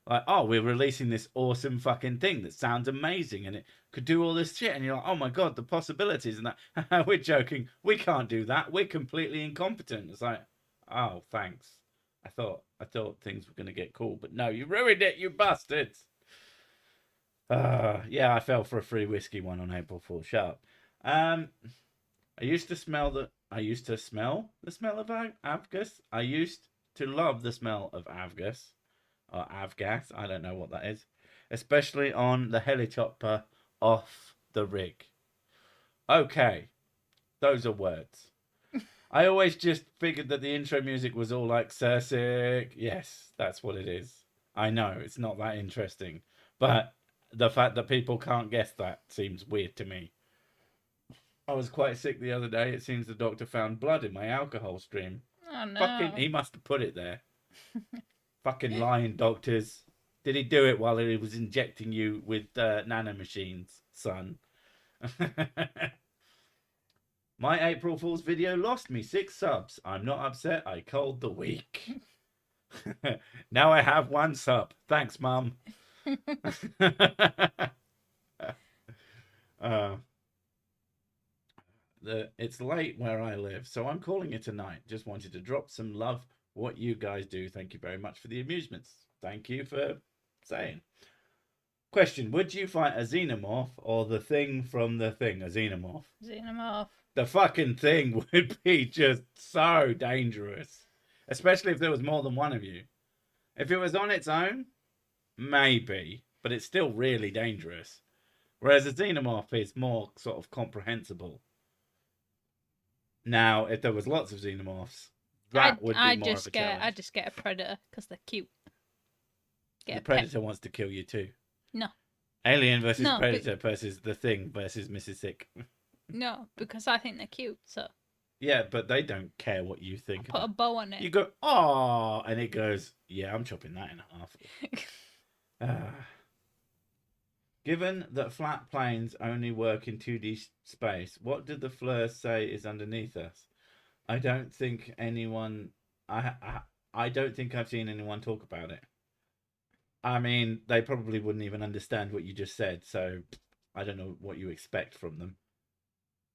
Like, oh, we're releasing this awesome fucking thing that sounds amazing and it could do all this shit. And you're like, oh my God, the possibilities and that. We're joking. We can't do that. We're completely incompetent. It's like, oh, thanks. I thought things were going to get cool, but no, you ruined it, you bastards. Yeah, I fell for a free whiskey one on April Fool's. Shut up. I used to smell the smell of avgas. I used to love the smell of avgas. Or avgas, I don't know what that is. Especially on the helicopter off the rig. Okay, those are words. I always just figured that the intro music was all like Cirsic. Yes, that's what it is. I know, it's not that interesting. But the fact that people can't guess that seems weird to me. I was quite sick the other day. It seems the doctor found blood in my alcohol stream. Oh no. Fucking, he must have put it there. Fucking lying doctors. Did he do it while he was injecting you with nanomachines, son? My April Fool's video lost me 6 subs. I'm not upset. I called the week. Now I have 1 sub. Thanks, Mum. It's late where I live, so I'm calling it a night. Just wanted to drop some love. What you guys do. Thank you very much for the amusements. Thank you for saying. Question: would you fight a Xenomorph or the thing from the thing? A Xenomorph. Xenomorph. The fucking thing would be just so dangerous, especially if there was more than one of you. If it was on its own, maybe, but it's still really dangerous. Whereas a Xenomorph is more sort of comprehensible. Now, if there was lots of Xenomorphs, that would be more of a challenge. I just get a predator because they're cute. The predator wants to kill you too. No. Alien versus predator versus the thing versus Mrs. Sick. No, because I think they're cute. So. Yeah, but they don't care what you think. Put a bow on it. You go, oh, and it goes, yeah, I'm chopping that in half. Given that flat planes only work in 2D space, what did the Fleur say is underneath us? I don't think anyone. I don't think I've seen anyone talk about it. I mean, they probably wouldn't even understand what you just said, so I don't know what you expect from them.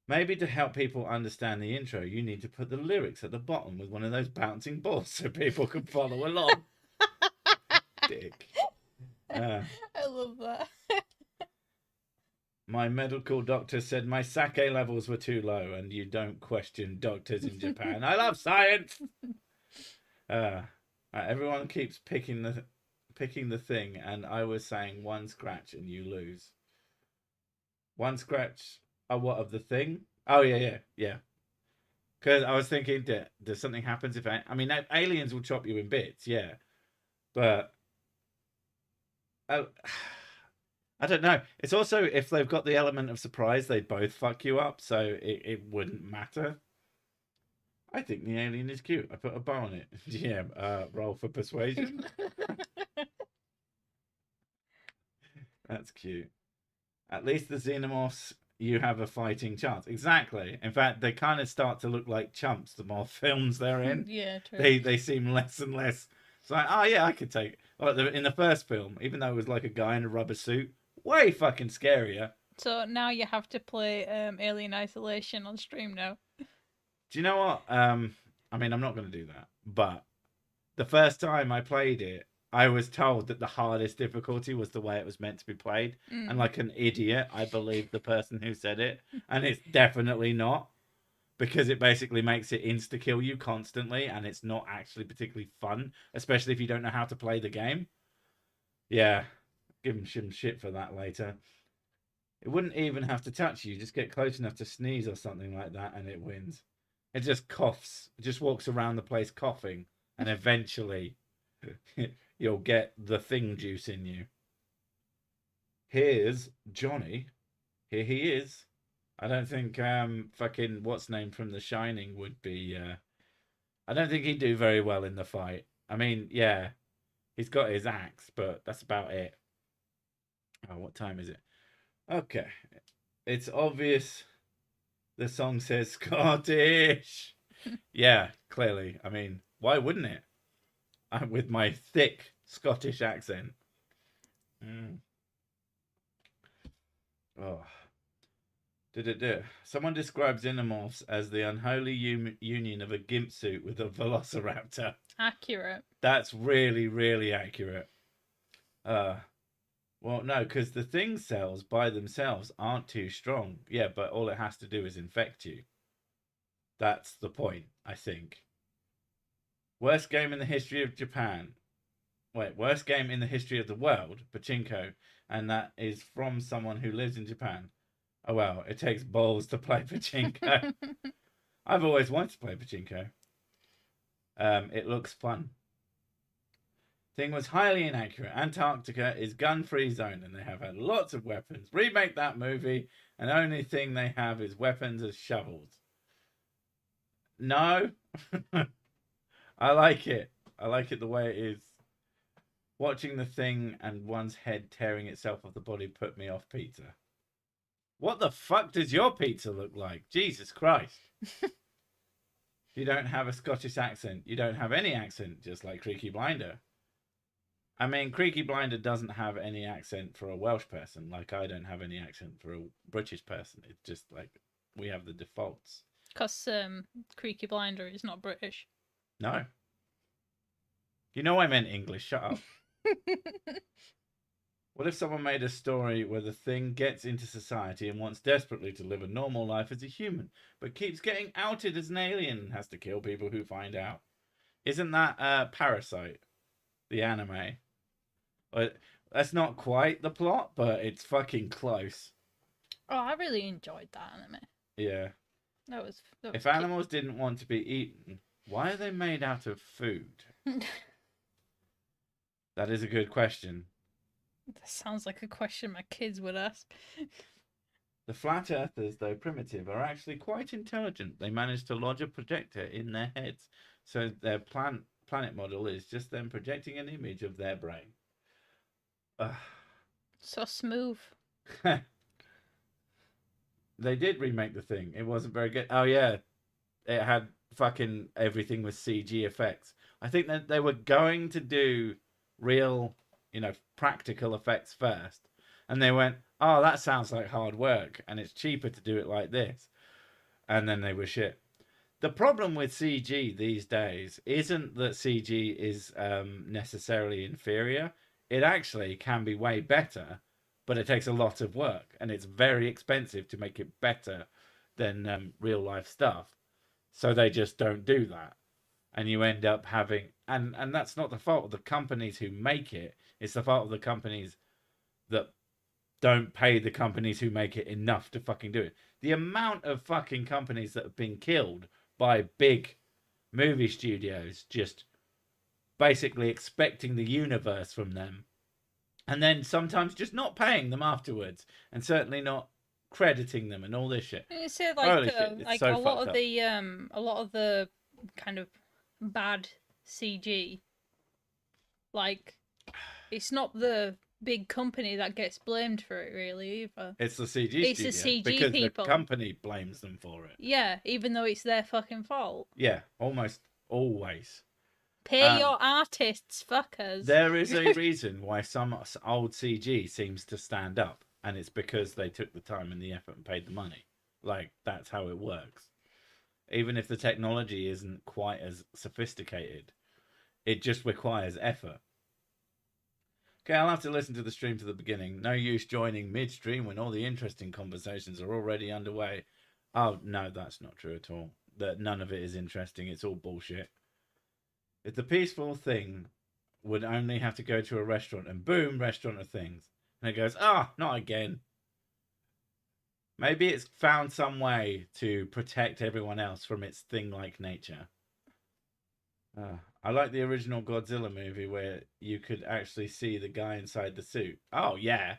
Maybe to help people understand the intro, you need to put the lyrics at the bottom with one of those bouncing balls so people can follow along. Dick. I love that. My medical doctor said my sake levels were too low, and you don't question doctors in Japan. I love science. Everyone keeps picking the thing, and I was saying 1 scratch and you lose. 1 scratch. Oh, what of the thing? Oh yeah. Because I was thinking, does something happens if I mean aliens will chop you in bits, yeah, but I don't know. It's also if they've got the element of surprise, they'd both fuck you up, so it wouldn't matter. I think the alien is cute. I put a bow on it. Yeah, roll for persuasion. That's cute. At least the Xenomorphs, you have a fighting chance. Exactly. In fact, they kind of start to look like chumps the more films they're in. Yeah, true. They seem less and less. It's like, oh yeah, I could take. Like in the first film, even though it was like a guy in a rubber suit, way fucking scarier. So now you have to play Alien Isolation on stream now. Do you know what? I mean, I'm not going to do that. But the first time I played it, I was told that the hardest difficulty was the way it was meant to be played. And like an idiot, I believed the person who said it. And it's definitely not. Because it basically makes it insta-kill you constantly. And it's not actually particularly fun. Especially if you don't know how to play the game. Yeah. Give him some shit for that later. It wouldn't even have to touch you. Just get close enough to sneeze or something like that and it wins. It just coughs. It just walks around the place coughing. And eventually you'll get the thing juice in you. Here's Johnny. Here he is. I don't think fucking what's name from The Shining would be... I don't think he'd do very well in the fight. I mean, yeah. He's got his axe, but that's about it. Oh, what time is it? Okay. It's obvious the song says Scottish. Yeah, clearly. I mean, why wouldn't it? With my thick Scottish accent. Mm. Oh. Did. Someone describes xenomorphs as the unholy union of a gimp suit with a velociraptor. Accurate. That's really, really accurate. Well, no, because the thing cells by themselves aren't too strong. Yeah, but all it has to do is infect you. That's the point, I think. Worst game in the history of Japan. Wait, worst game in the history of the world, pachinko, and that is from someone who lives in Japan. Oh well, it takes balls to play pachinko. I've always wanted to play pachinko. It looks fun. Thing was highly inaccurate. Antarctica is gun-free zone, and they have had lots of weapons. Remake that movie, and the only thing they have is weapons as shovels. No, I like it. I like it the way it is. Watching the thing and one's head tearing itself off the body put me off pizza. What the fuck does your pizza look like? Jesus Christ. You don't have a Scottish accent. You don't have any accent, just like Creaky Blinder. I mean, Creaky Blinder doesn't have any accent for a Welsh person, like I don't have any accent for a British person. It's just like we have the defaults. Because Creaky Blinder is not British. No. You know I meant English. Shut up. What if someone made a story where the thing gets into society and wants desperately to live a normal life as a human, but keeps getting outed as an alien and has to kill people who find out? Isn't that Parasite, the anime? That's not quite the plot, but it's fucking close. Oh, I really enjoyed that anime. Yeah. That was if animals didn't want to be eaten, why are they made out of food? That is a good question. That sounds like a question my kids would ask. The flat earthers, though primitive, are actually quite intelligent. They manage to lodge a projector in their heads, so their planet model is just them projecting an image of their brain. So smooth. They did remake the thing. It wasn't very good. Oh yeah, it had fucking everything with CG effects. I think that they were going to do real, practical effects first, and they went, "Oh, that sounds like hard work, and it's cheaper to do it like this," and then they were shit. The problem with CG these days isn't that CG is necessarily inferior. It actually can be way better, but it takes a lot of work, and it's very expensive to make it better than real life stuff. So they just don't do that. And you end up having... And that's not the fault of the companies who make it. It's the fault of the companies that don't pay the companies who make it enough to fucking do it. The amount of fucking companies that have been killed by big movie studios just basically expecting the universe from them, and then sometimes just not paying them afterwards, and certainly not crediting them and all this shit. You say like so a lot of the kind of bad CG, like it's not the big company that gets blamed for it really either. It's the CG it's studio, the CG because people. the company blames them for it. Yeah, even though it's their fucking fault. Yeah, almost always. Pay your artists, fuckers. There is a reason why some old CG seems to stand up, and it's because they took the time and the effort and paid the money. Like, that's how it works. Even if the technology isn't quite as sophisticated, it just requires effort. Okay, I'll have to listen to the stream to the beginning. No use joining midstream when all the interesting conversations are already underway. Oh, no, that's not true at all. That none of it is interesting. It's all bullshit. If the peaceful thing would only have to go to a restaurant and boom, restaurant of things. And it goes, not again. Maybe it's found some way to protect everyone else from its thing-like nature. I like the original Godzilla movie where you could actually see the guy inside the suit. Oh, yeah.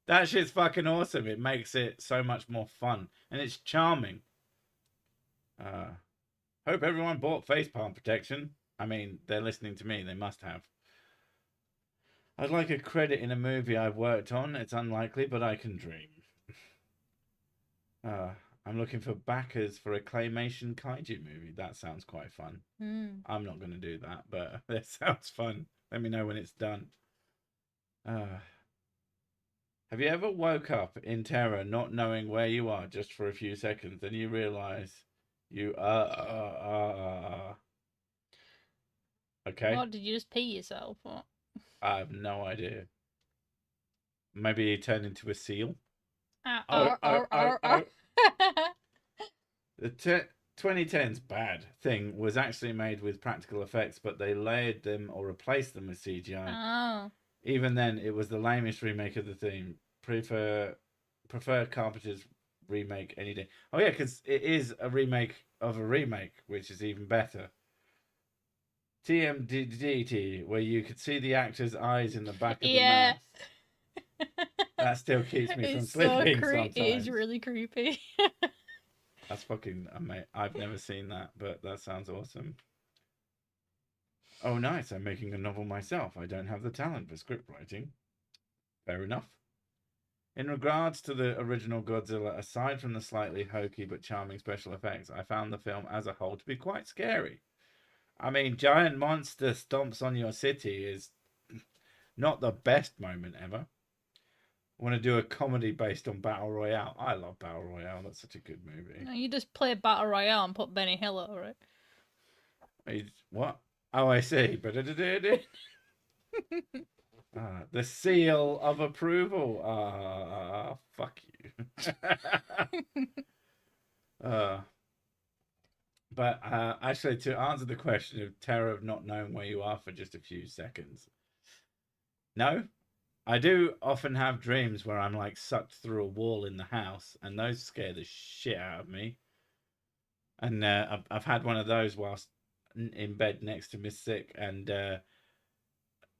That shit's fucking awesome. It makes it so much more fun. And it's charming. Hope everyone bought facepalm protection. I mean, they're listening to me. They must have. I'd like a credit in a movie I've worked on. It's unlikely, but I can dream. I'm looking for backers for a claymation kaiju movie. That sounds quite fun. I'm not going to do that, but that sounds fun. Let me know when it's done. Have you ever woke up in terror, not knowing where you are just for a few seconds, then you realise you are... Okay? What, did you just pee yourself? What? I have no idea. Maybe he turned into a seal? Ow, ow, ow, ow. The 2010's bad thing was actually made with practical effects, but they layered them or replaced them with CGI. Oh. Even then, it was the lamest remake of the theme. Prefer Carpenter's remake any day. Oh yeah, because it is a remake of a remake, which is even better. TMDT, where you could see the actor's eyes in the back of the mask. That still keeps me from sleeping sometimes. It is really creepy. That's fucking amazing. I've never seen that, but that sounds awesome. Oh, nice. I'm making a novel myself. I don't have the talent for script writing. Fair enough. In regards to the original Godzilla, aside from the slightly hokey but charming special effects, I found the film as a whole to be quite scary. I mean, giant monster stomps on your city is not the best moment ever. I want to do a comedy based on Battle Royale. I love Battle Royale. That's such a good movie. No, you just play Battle Royale and put Benny Hill over it. What? Oh, I see. The seal of approval. Fuck you. But actually, to answer the question of terror of not knowing where you are for just a few seconds, no. I do often have dreams where I'm like sucked through a wall in the house, and those scare the shit out of me. And I've had one of those whilst in bed next to Miss Sick, and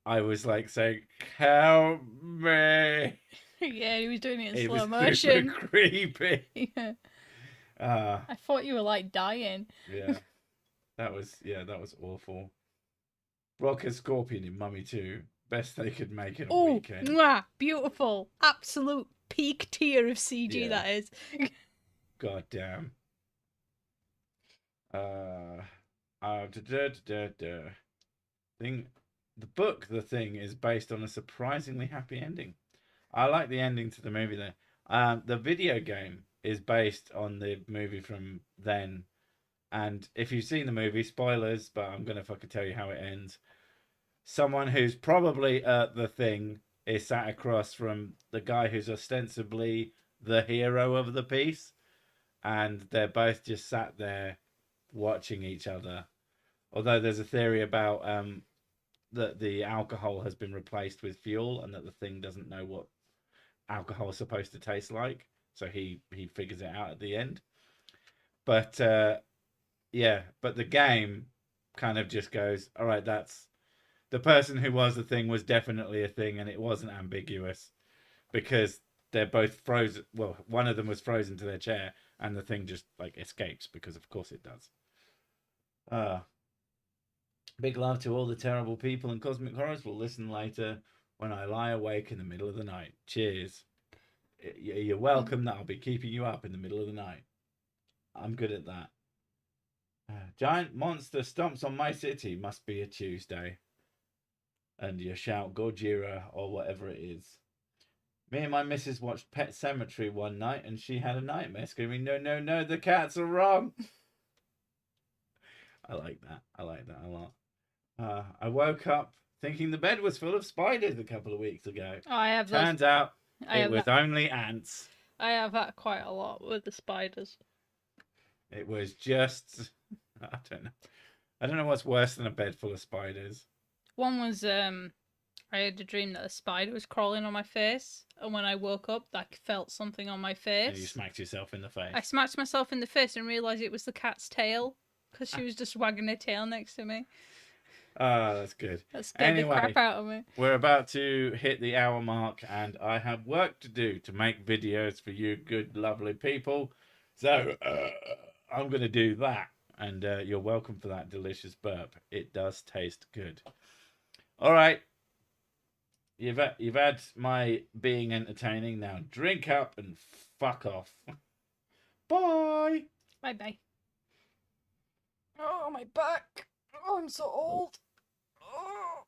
I was like saying, "Help me!" Yeah, he was doing it in It slow was motion. super creepy. Yeah. I thought you were like dying. Yeah, that was awful. Rocker Scorpion in Mummy 2. Best they could make in a weekend. Mwah, beautiful. Absolute peak tier of CG, that is. God damn. The book, The Thing, is based on a surprisingly happy ending. I like the ending to the movie there. The video game is based on the movie from then. And if you've seen the movie, spoilers, but I'm going to fucking tell you how it ends. Someone who's probably the Thing is sat across from the guy who's ostensibly the hero of the piece. And they're both just sat there watching each other. Although there's a theory about that the alcohol has been replaced with fuel and that the Thing doesn't know what alcohol is supposed to taste like. So he figures it out at the end. But but the game kind of just goes, all right, that's the person who was the Thing was definitely a thing, and it wasn't ambiguous because they're both frozen. Well, one of them was frozen to their chair, and the Thing just like escapes because of course it does. Big love to all the terrible people and cosmic horrors. Will listen later when I lie awake in the middle of the night. Cheers. You're welcome. That I'll be keeping you up in the middle of the night. I'm good at that. Giant monster stomps on my city. Must be a Tuesday. And you shout Gojira or whatever it is. Me and my missus watched Pet Cemetery one night, and she had a nightmare screaming, "No, no, no, the cats are wrong." I like that. I like that a lot. I woke up thinking the bed was full of spiders a couple of weeks ago. Oh, I have that. Turns out it was only ants. I have that quite a lot with the spiders. It was just... I don't know. I don't know what's worse than a bed full of spiders. One was, I had a dream that a spider was crawling on my face, and when I woke up, I felt something on my face. And you smacked yourself in the face. I smacked myself in the face and realised it was the cat's tail, because she was just wagging her tail next to me. Ah, that's good. That scared the crap out of me. We're about to hit the hour mark, and I have work to do to make videos for you good, lovely people. So, I'm going to do that. And you're welcome for that delicious burp. It does taste good. All right. You've had my being entertaining. Now drink up and fuck off. Bye. Bye-bye. Oh, my back. Oh, I'm so old. Oh.